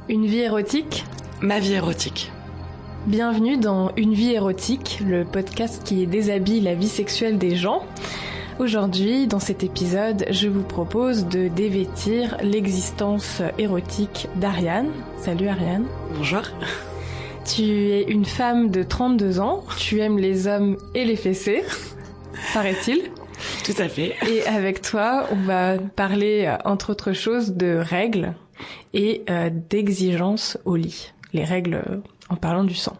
Une vie érotique ? Ma vie érotique. Bienvenue dans Une vie érotique, le podcast qui déshabille la vie sexuelle des gens. Aujourd'hui, dans cet épisode, je vous propose de dévêtir l'existence érotique d'Ariane. Salut Ariane. Bonjour. Tu es une femme de 32 ans, tu aimes les hommes et les fessées, paraît-il. Tout à fait. Et avec toi, on va parler, entre autres choses, de règles et d'exigences au lit. Les règles en parlant du sang.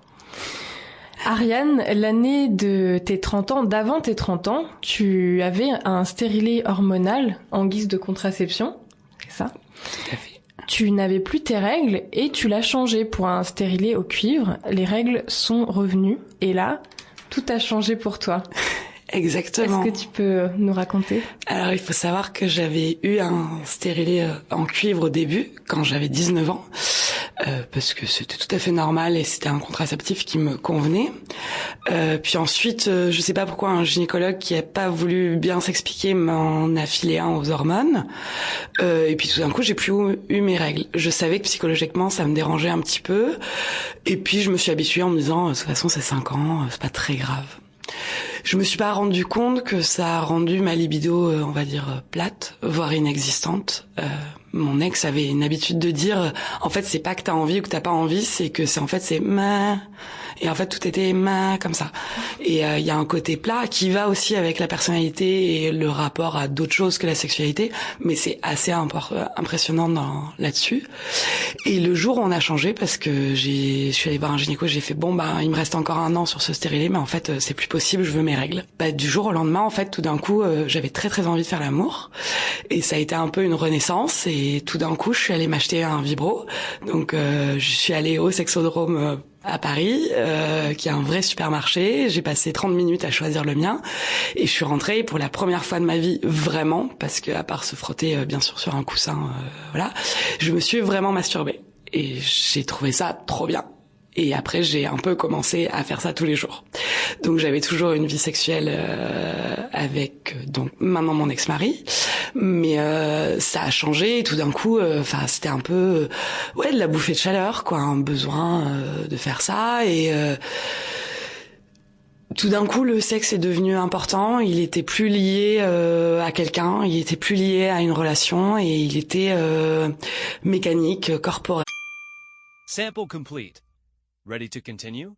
Ariane, l'année de tes 30 ans, d'avant tes 30 ans, tu avais un stérilet hormonal en guise de contraception, c'est ça ? Tout à fait. Tu n'avais plus tes règles et tu l'as changé pour un stérilet au cuivre. Les règles sont revenues et là, tout a changé pour toi. Exactement. Est-ce que tu peux nous raconter ? Alors, il faut savoir que j'avais eu un stérilet en cuivre au début, quand j'avais 19 ans, parce que c'était tout à fait normal et c'était un contraceptif qui me convenait. Puis ensuite, je sais pas pourquoi, un gynécologue qui a pas voulu bien s'expliquer m'en a filé un aux hormones. Et puis tout d'un coup, j'ai plus eu mes règles. Je savais que psychologiquement, ça me dérangeait un petit peu. Et puis, je me suis habituée en me disant, de toute façon, c'est 5 ans, c'est pas très grave. Je me suis pas rendu compte que ça a rendu ma libido, on va dire, plate, voire inexistante. Mon ex avait une habitude de dire, en fait, c'est pas que t'as envie ou que t'as pas envie, c'est que c'est ma. Et en fait, tout était ma comme ça. Et il y a un côté plat qui va aussi avec la personnalité et le rapport à d'autres choses que la sexualité, mais c'est assez impressionnant là-dessus. Et le jour où on a changé, parce que je suis allée voir un gynéco, j'ai fait il me reste encore 1 an sur ce stérilet, mais en fait c'est plus possible, je veux mes règles. Du jour au lendemain, en fait, tout d'un coup, j'avais très très envie de faire l'amour, et ça a été un peu une renaissance. Et tout d'un coup, je suis allée m'acheter un vibro. Donc je suis allée au Sexodrome à Paris, qui est un vrai supermarché. J'ai passé 30 minutes à choisir le mien et je suis rentrée pour la première fois de ma vie vraiment, parce que à part se frotter bien sûr sur un coussin, je me suis vraiment masturbée et j'ai trouvé ça trop bien. Et après, j'ai un peu commencé à faire ça tous les jours. Donc, j'avais toujours une vie sexuelle avec donc maintenant mon ex-mari, mais ça a changé. Et tout d'un coup, c'était un peu de la bouffée de chaleur, quoi, un besoin de faire ça. Et tout d'un coup, le sexe est devenu important. Il était plus lié à quelqu'un, il était plus lié à une relation, et il était mécanique, corporel. Sample complete. Ready to continue?